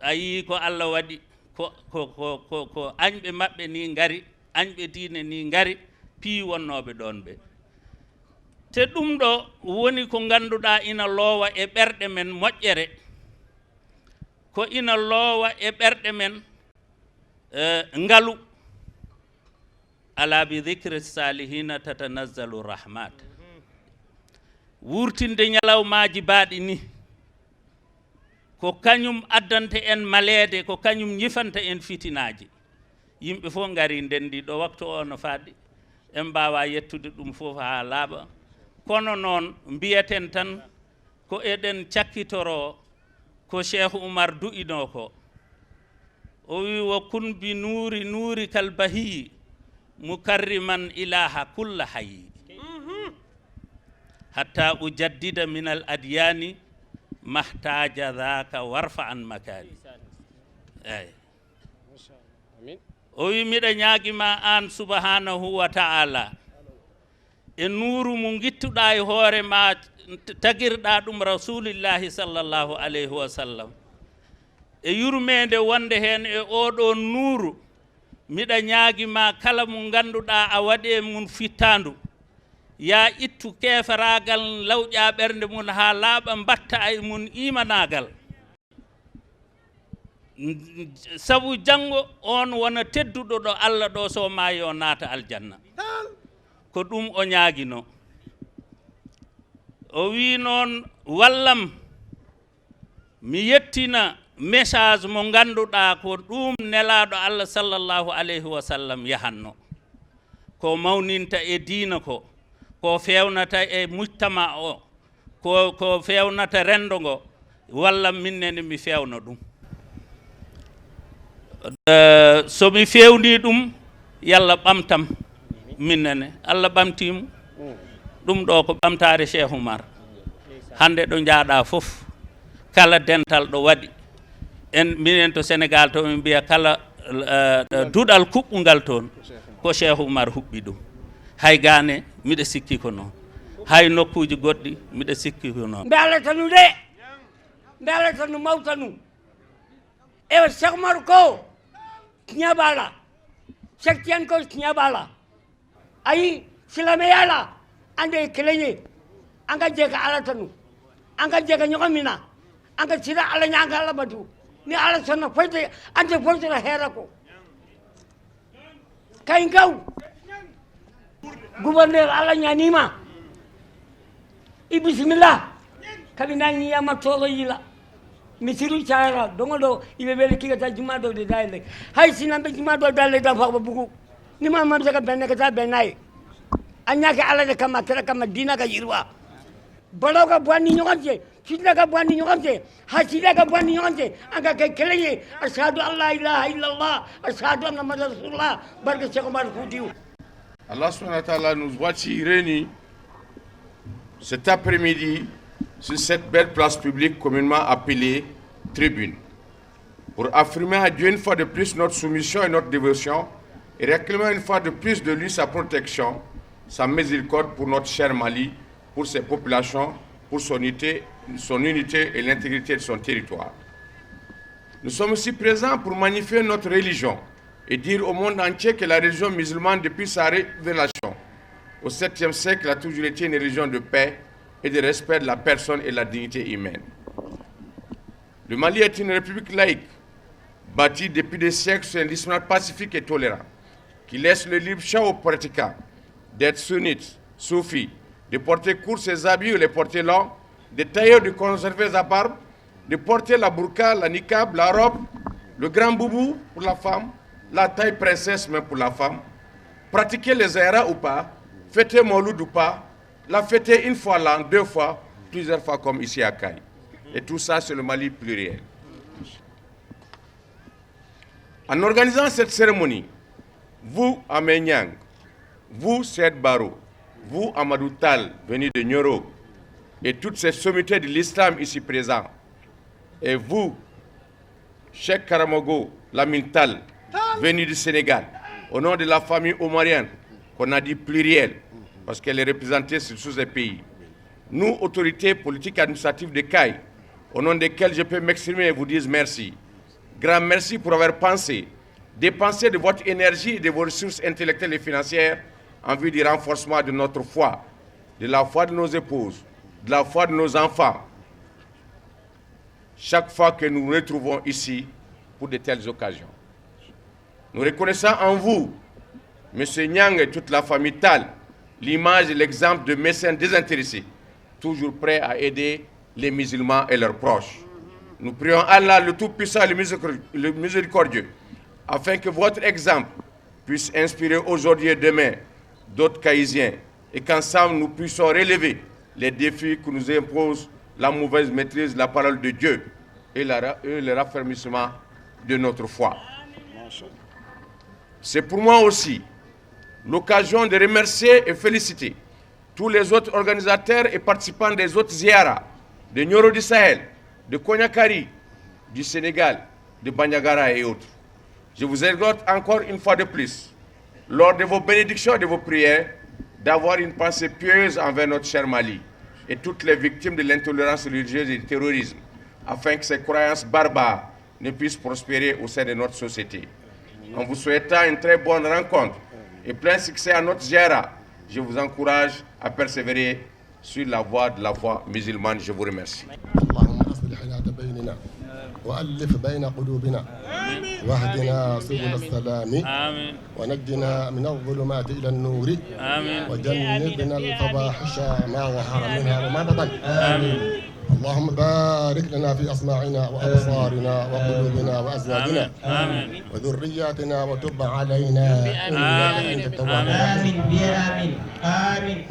a yii ko Allah waɗi ko añɓe maɓɓe ni gari añɓe diine ni gari pii wonnoɓe ɗon ɓe te ɗum ɗo woni ko ganduɗa ina loowa e ɓerɗe men moƴƴere ko ina loowa e ɓerɗe men ngalu ala bi dhikri salihina tatanazzalu rahmat wurtinde ñalawmaji baaɗi ni ko kañum addante en maleede ko kañum ñifanta en fitinaji yimɓe fof ngari ndendi ɗo waktu o no faɗi en mbawa yettude ɗum fof ha laaɓa kono noon mbiyaten tan ko eɗen cakkitoro ko Cheikh Oumar du'ino ko o wi wa kun bi nuuri nuuri kal bahiyi mukarriman ilaha kulla hayyi hatta ujaddida min al adyani mahtaja dhaka warfa an makani eyi o wi miɗa ñaaguima an subhanahu wa ta'ala e nuuru mo gittuɗa e hoore ma tagirɗa ɗum rasulillahi sallllahu alayhi wa sallam e yurmede wonde hen e oɗo nuuru miɗa ñaagima kala mo ganduɗa a waɗe mum fittandu ya ittu kefaragal lawƴa ɓernde mum ha laaɓa mbatta e mum imanagal sabu janngo on wona tedduɗo ɗo Allah ɗo so maayi o naata aljanna ko ɗum o ñaagino o wi noon wallam mi yettina message mo ganduɗa ko ɗum nelaɗo Allah sallallahu alayhi wa sallam yahanno ko mawninta e diina ko fewnata e mujtama o ko fewnata rendo ngo walla minnene mi fewna ɗum so mi fewni ɗum yalla ɓamtam minnene Allah ɓamtimo ɗum ɗo ko ɓamtare Cheikh Oumar hande ɗo jaaɗa fof kala dental ɗo waɗi en minen to Sénégal to min mbiya kala duɗal kuɓɓugal toon ko Cheikh Oumar huɓɓi ɗum hay gane miɗa sikki ko noon hay nokkuji goɗɗi miɗa sikki ko noon mbealatanu de mbealatanu mawtanu ewa Cheikh Oumar ko ñaɓala Cheikh Tidiane ko ñaɓala ayi silameyala ande keleñe anga jega alatanu anga jega ñogomina anga sira ala ñanga ala batu ni ala sonna foyte ante foytoro heera ko kay ngaw gouverneur ala ñanima i bisimilla kaɓe nañiyama toro yila mi siru cara dongo ɗo iɓe ɓele kigata juma ɗo de dayle hay sinamɓe juma ɗo dalle da fakɓa bugu nima mam saka benne kata bennayi a ñake ala de kamma kera kamma dina ka yirwa balo ka boanni ñogonte fitna ka boanni ñogonte hasida ka boanni ñogonte anga kay keleñe ashhadu an la ilaha illallah ashhadu anna muhammadan rasulullah barke Cheikh Oumar Foutiyou. Allah subhanahu wa ta'ala nous voici réunis cet après-midi sur cette belle place publique communément appelée tribune pour affirmer à Dieu une fois de plus notre soumission et notre dévotion et réclamer une fois de plus de lui sa protection, sa miséricorde pour notre cher Mali, pour ses populations, pour son unité et l'intégrité de son territoire. Nous sommes aussi présents pour magnifier notre religion et dire au monde entier que la religion musulmane, depuis sa révélation au 7e siècle, a toujours été une religion de paix et de respect de la personne et de la dignité humaine. Le Mali est une république laïque, bâtie depuis des siècles sur un islam pacifique et tolérant, qui laisse le libre choix aux pratiquants d'être sunnites, soufis, de porter court ses habits ou les porter longs, de tailler ou de conserver sa barbe, de porter la burqa, la niqab, la robe, le grand boubou pour la femme, la taille princesse même pour la femme, pratiquer les zahra ou pas, fêter Mouloud ou pas, la fêter une fois l'an, 2 fois, plusieurs fois comme ici à Kaye. Et tout ça, c'est le Mali pluriel. En organisant cette cérémonie, vous, Amenyang, vous, Sed Baro, vous, Amadou Tal, venu de Nyoro, et toutes ces sommités de l'islam ici présents, et vous, Cheikh Karamogo Lamine Tal, venu du Sénégal, au nom de la famille omarienne, qu'on a dit pluriel, parce qu'elle est représentée sur tous ces pays. Nous, autorités politiques et administratives de Kaye, au nom desquelles je peux m'exprimer et vous dire merci. Grand merci pour avoir pensé, dépensé de votre énergie et de vos ressources intellectuelles et financières en vue du renforcement de notre foi, de la foi de nos épouses, de la foi de nos enfants. Chaque fois que nous nous retrouvons ici pour de telles occasions. Nous reconnaissons en vous, M. Nyang et toute la famille Tal, l'image et l'exemple de mécènes désintéressés, toujours prêts à aider les musulmans et leurs proches. Nous prions Allah, le Tout-Puissant, le Miséricordieux, afin que votre exemple puisse inspirer aujourd'hui et demain d'autres Kaïsiens et qu'ensemble nous puissions relever les défis que nous impose la mauvaise maîtrise de la parole de Dieu et le raffermissement de notre foi. C'est pour moi aussi l'occasion de remercier et féliciter tous les autres organisateurs et participants des autres ziyaras, de Nioro du Sahel, de Konyakari, du Sénégal, de Bandiagara et autres. Je vous exhorte encore une fois de plus, lors de vos bénédictions et de vos prières, d'avoir une pensée pieuse envers notre cher Mali et toutes les victimes de l'intolérance religieuse et du terrorisme, afin que ces croyances barbares ne puisse prospérer au sein de notre société. En vous souhaitant une très bonne rencontre et plein succès à notre ziara, je vous encourage à persévérer sur la voie de la foi musulmane. Je vous remercie. وألف بين قلوبنا واهدنا سبل السلام ونجنا من الظلمات إلى النور وجنبنا الفواحش ما ظهر منها وما بطن اللهم بارك لنا في أسماعنا وأبصارنا وقلوبنا وأزواجنا وذرياتنا وتب علينا إنك أنت التواب الرحيم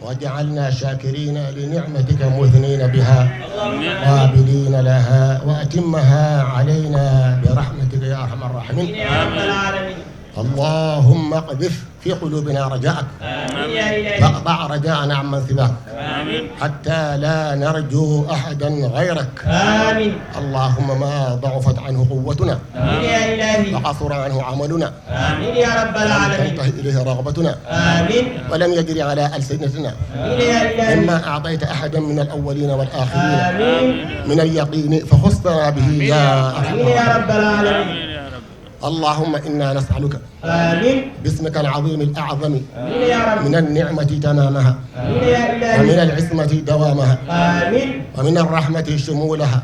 واجعلنا شاكرين لنعمتك مثنين بها قابلين لها وأتمها علينا برحمتك يا أرحم الراحمين اللهم اقذف في قلوبنا رجاءك واقطع رجاءنا عمن سواك حتى لا نرجو أحدا غيرك اللهم ما ضعفت عنه قوتنا وقصر عنه عملنا ولم تنتهي إليه رغبتنا ولم يجري على ألسنتنا مما أعطيت أحدا من الأولين والآخرين من اليقين فخصنا به يا أرحم الراحمين اللهم إنا نسألك باسمك العظيم الأعظم من النعمة تمامها ومن العصمة دوامها ومن الرحمة شمولها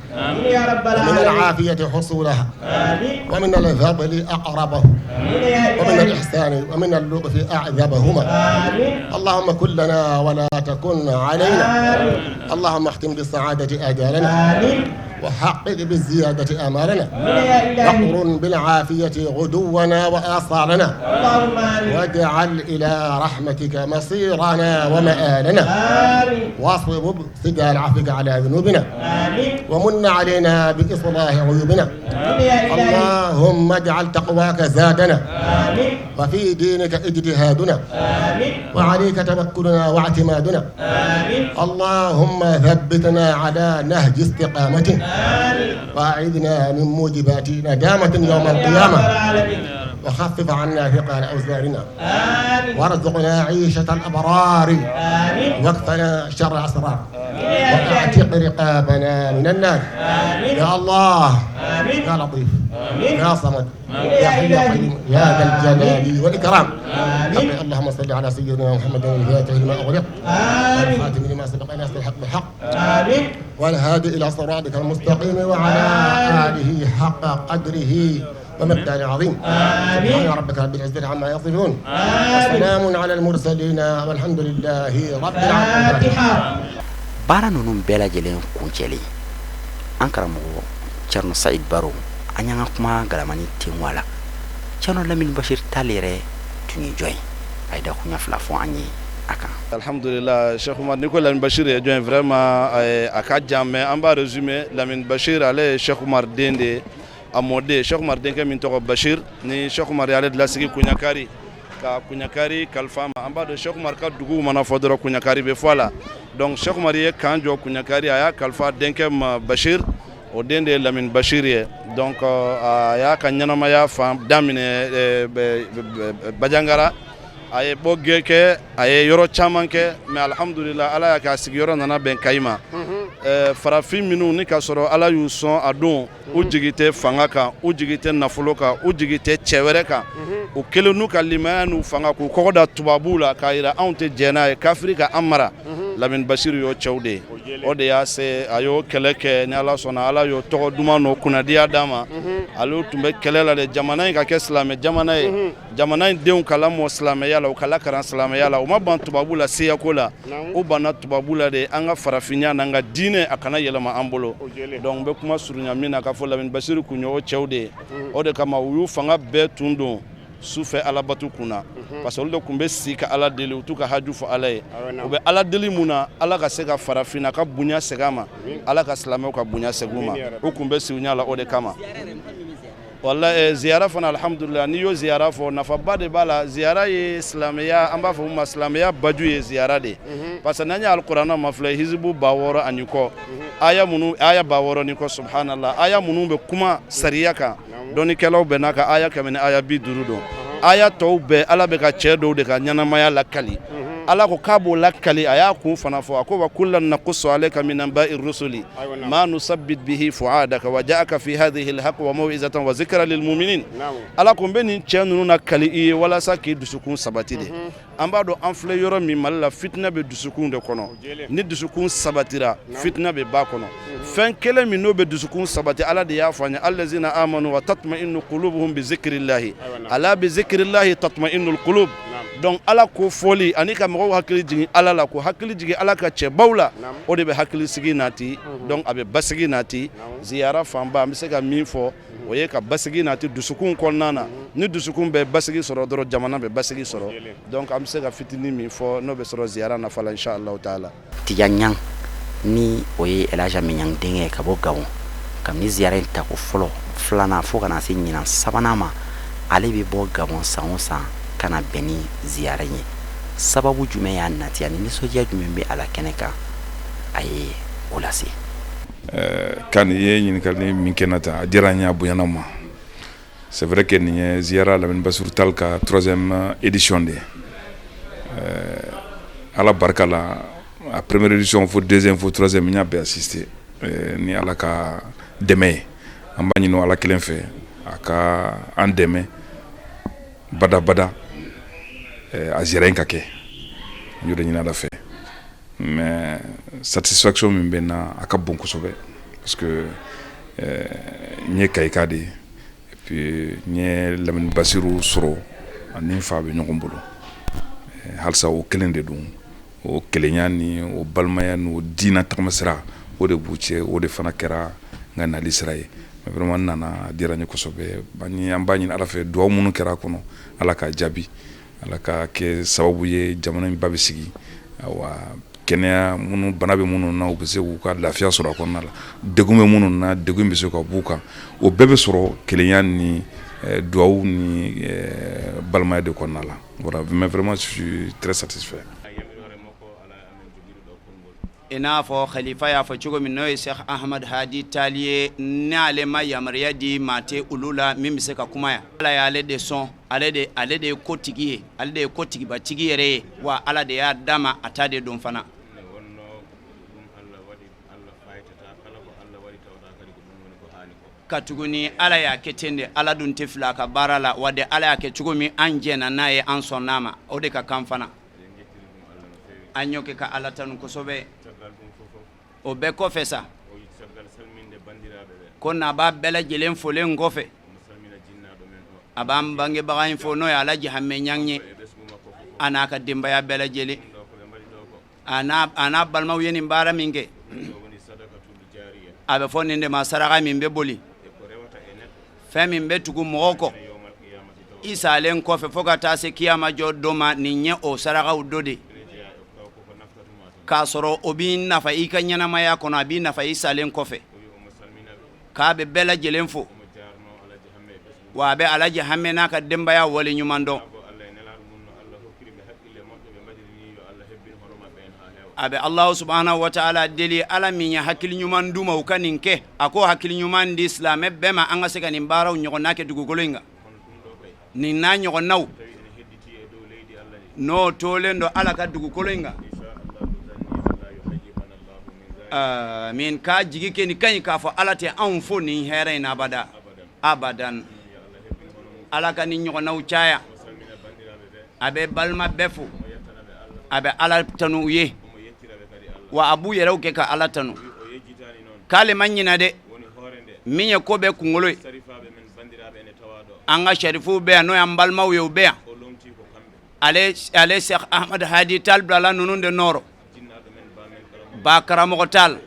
ومن العافية حصولها ومن الفضل أقربه ومن الإحسان ومن اللطف أعذبهما اللهم كن لنا ولا تكن علينا اللهم اختم بالسعادة آجالنا وحقق بالزيادة آمالنا واقرن بالعافية غدونا وآصالنا واجعل إلى رحمتك مصيرنا ومآلنا واصب سجال عفوك على ذنوبنا ومن علينا بإصلاح عيوبنا اللهم اجعل تقواك زادنا وفي دينك اجتهادنا وعليك توكلنا واعتمادنا اللهم ثبتنا على نهج استقامته وأعذنا من موجبات ندامة يوم القيامة وخفف عنا ثقل أوزارنا وارزقنا عيشة الأبرار واكفنا شر أسرار واعتق رقابنا من النار يا الله يا لطيف يا صمد يا حي يا قيوم يا ذا الجلال والإكرام اللهم صل على سيدنا محمد الفاتح لما أغلق والخاتم لما سبق ناصر الحق بالحق والهادي إلى صراطك المستقيم وعلى آله حق قدره ومقدار عظيم سبحان ربك رب العزة عما يصفون وسلام على المرسلين والحمد لله رب العالمين. baara ninnu bɛɛ lajɛlen kuncɛlen an karamɔgɔ Cerno Saïd Baro an y'an ka kuma galamani ten wala Cerno Lamine Bachir Tall yɛrɛ tun ye jɔn ye a ye dakuɲa fila fɔ an ye a kan. Alhamdulillah, Cheikh Oumar ni ko Lamine Bachir ye jɔn ye vraiment a ka jan mais an b'a résumer Lamine Bachir ale ye Cheikh Oumar den de ye a mɔden Cheikh Oumar denkɛ min tɔgɔ Bachir ni Cheikh Oumar y'ale lasigi Kuɲakari ka Kuɲakari kalifa ma an b'a dɔn Cheikh Oumar ka dugu mana fɔ dɔrɔn Kuɲakari bɛ fɔ a la donc Cheikh Oumar ye kan jɔ Kuɲakari a y'a kalifa denkɛ ma Bachir o den de ye Lamine Bachir ye donc a y'a ka ɲɛnamaya fan daminɛ Bajangara a ye bɔ Geke a ye yɔrɔ caman kɛ mais alhamdulillah Ala y'a kɛ a sigiyɔrɔ nana bɛn Kayi ma farafin minnu ni ka sɔrɔ Ala y'u sɔn a don u jigi tɛ fanga kan u jigi tɛ nafolo kan u jigi tɛ cɛ wɛrɛ kan u kelen n'u ka limaya n'u fanga k'u kɔgɔ da tubabuw la k'a yira anw tɛ jɛn n'a ye kafiri ka an mara Lamine Bachir y'o cɛw de ye o de y'a se a y'o kɛlɛ kɛ ni Ala sɔnna Ala y'o tɔgɔ duman n'o kunnadiya d'a ma ale tun bɛ kɛlɛ la de jamana in ka kɛ silamɛ jamana ye jamana in denw ka lamɔ silamɛya la u ka lakaran silamɛya la u ma ban tubabu la seyako la u banna tubabu la de an ka farafinya n'an ka diinɛ a kana yɛlɛma an bolo donc n bɛ kuma surunya min na k'a fɔ Lamine Bachir kun ye o cɛw de ye o de kama u y'u fanga bɛɛ tun don sufɛ Alabatu kunna parce que olu de tun bɛ si ka Ala deli u t'u ka haju fɔ Ala ye u bɛ Ala deli mun na Ala ka se ka farafinna ka bonya segin a ma Ala ka silamɛw ka bonya segin u ma u tun bɛ si u ɲɛ la o de kama wala ziyara fana alhamdulillah ni y'o ziyara fɔ nafaba de b'a la ziyara ye silamɛya an b'a fɔ ma silamɛya baju ye ziyara de parce que n'an ye alikuranɛ ma filɛ hizibu 600 ani kɔ aya 600 ni kɔ subhanallah aya minnu bɛ kuma sariya kan dɔnnikɛlaw bɛɛ n'a ka aya 150 don aya tɔw bɛɛ Ala bɛ ka cɛ dɔw de ka ɲɛnamaya lakali ala ko kabo lakali aya kun fana fo ko wa kullan naqussu alayka min anba'ir rusuli ma nusabbit bihi fuadaka wa ja'aka fi hadhihi alhaq wa maw'izatan wa zikra lil mu'minin ala ko beni chenunu na kali i wala saki dusukun sabati de amba do enfle yoro mi malla fitna be dusukun de kono ni dusukun sabatira fitna be ba kono fen kele mi no be dusukun sabati ala de ya fanya allazina amanu wa tatma'innu qulubuhum bi zikrillah ala bi zikrillah tatma'innu alqulub donc ala ko foli ani ka mo hakili jigi ala la ko hakili jigi ala ka che bawla o de be hakili sigi nati donc abe basigi nati ziyara famba mi se ka min fo o ye ka basigi nati dusukun konnana ni dusukun be basigi soro doro jamana be basigi soro donc am se ka fitini min fo no be soro ziyara na fala inshallah taala tijanyang ni o ye elaja minyang denge ka bo gawon kam ni ziyara ta ko folo flana fo kana se nyina sabanama ale be bo gawon sansa kana beni ziyara nye sababu jume ya nati yani ni soja jume be ala keneka aye olasi kan ye yin kalni min kenata diranya buyanama c'est vrai que ni ziyara la min basur talka 3e édition de ala barkala a première édition fo 2e fo 3e nya be assister ni ala ka deme ambani no ala kelen fe aka an deme bada a ziyara ka ke ñu dañu na la fe mais satisfaction min bena aka bon ko sobe parce que ñe kay kadi et puis ñe lamin basiru soro ani fa be ñoko mbolo halsa o kelende dum o kelenyani o balmayani o dina tamasira o de bucce o de fana kera ngana l'israël mais vraiment nana diranye ko sobe bani ambani ala fe do munu kera kono ala ka jabi ala ka ke sababu ye jamana mi babe sigi wa kenya munu banabe munu na ubese ka lafiya soro konna la degume munu na degum be ko buka o bebe soro kelenyani doaw ni balmay de konna la voilà mais vraiment je suis très satisfait. ina fo khalifa ya fa chugo min noy Sheikh Ahmad Hadi Taliye na le ma yamriya di mate ulula mimi se ka kuma ya ala ya ale de son ale de kotigi ale de kotigi ba tigi yere wa ala de ya dama atade don fana katuguni ala ya ketende ala dun tifla ka barala wade ala ya ke chugo mi anjena naye an sonnama o de ka kamfana anyoke ka ala tanu ko sobe o be ko fesa ko na ba bela jelen folen gofe abam bange bagain fo no ya laji hamme nyangne ana ka dimba ya bela jeli ana balma yeni mbara minge abe fo ninde ma saraka min be boli fami be tugu moko isa len kofe foga ta se kiyama jodoma ninye o saraka udode ka soro obi nafa i ka nyanama ya kono abi nafa i salen kofe ka be bela jelen fo wa be alaji hamme na ka demba ya wole nyumando abe Allah subhanahu wa ta'ala deli ala minya hakil nyumandu ma ukaninke ako hakil nyumandi islam bema anga seka ni mbaraw nyoko nake dugugoloinga ni na nyoko naw no tolendo ala ka dugugoloinga min ka jigi ke ni kan ka fo ala te an fo ni here na bada abadan ala ka ni nyoko naw chaya abe balma befu abe ala tanu ye wa abu yeraw ke ka ala tanu kale manyina de minya ko be kungolo anga sharifu be no yambalma we be ale Sheikh Ahmad Hadi Talblala nununde noro bakara mogotal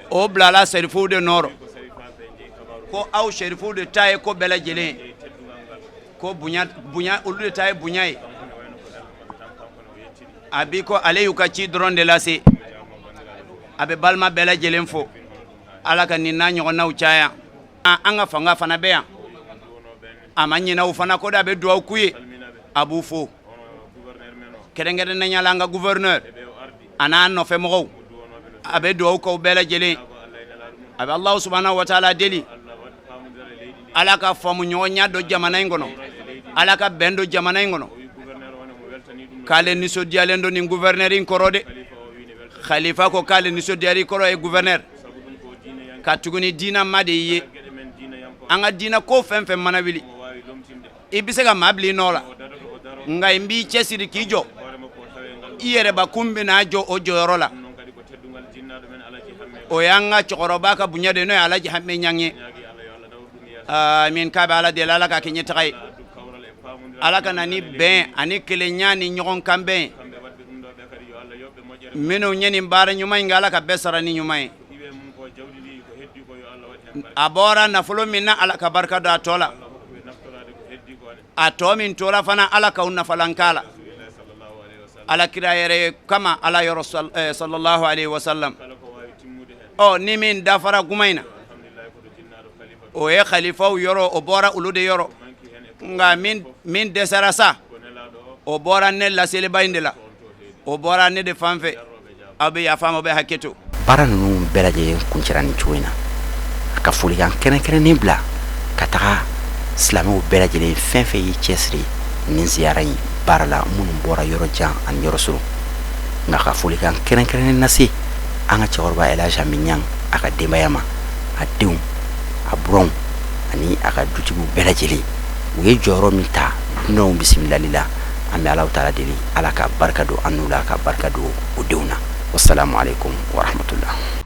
o blala sharifu de noro ko aw sharifu de taye ko bela jele ko bunya ulude taye bunyai abi ko ale yuka ci dronde lase abe balma bela jelen fo alaka ni na nyogo naw chaya anga fanga fana beya amanyi na ufana ko da be do kuye abu fo kerengere na nyala nga gouverneur ana no fe mo abe do ko bela jelen abe Allah subhanahu wa ta'ala deli alaka famu nyonya do jamana ngono alaka bendo jamana ngono k'ale nisɔndiyalen don nin gouverneur in kɔrɔ de khalifa ko k'ale nisɔndiyali kɔrɔ ye gouverneur ka tuguni diina ma de ye an ka diina ko fɛn fɛn mana wuli i bɛ se ka maa bila i nɔ la nka n b'i cɛsiri k'i jɔ i yɛrɛbakun bɛna jɔ o jɔyɔrɔ la o y'an ka cɛkɔrɔba ka bonya de n'o ye Alaji Hame Ɲang ye amin k'a bɛ Ala deli Ala ka kɛ ɲɛtaga ye Ala ka na ni bɛn ani kelenya ni ɲɔgɔn kan bɛn minnu ye nin baara ɲuman in kɛ Ala ka bɛɛ sara ni ɲuman ye a bɔra nafolo min na Ala ka barika don a tɔ la a tɔ min tora fana Ala k'aw nafalan k'a la Alakira yɛrɛ kama Ala yɔrɔ sallallahu alaihi wasallam ni min dafara kuma in na o ye khalifaw yɔrɔ o bɔra olu de yɔrɔ nka min dɛsɛra sa o bɔra ne laseliba in de la o bɔra ne de fan fɛ aw bɛ yafa ma aw bɛ hakɛ to baara ninnu bɛɛ lajɛlen kuncɛra nin cogo in na ka folikan kɛrɛnkɛrɛnnen bila ka taga silamɛw bɛɛ lajɛlen fɛn fɛn y'i cɛsiri nin ziyara in baara la minnu bɔra yɔrɔ jan ani yɔrɔ surun nka ka folikan kɛrɛnkɛrɛnnen lase an ka cɛkɔrɔba Elhaji Hame Ɲang a ka denbaya ma a denw a buranw ani a ka dutigiw bɛɛ lajɛlen u ye jɔyɔrɔ min ta dunanw bisimilali la an bɛ Alahu taala deli Ala ka barika don an n'u la ka barika don o denw na wassalamu alaikum wa rahmatullah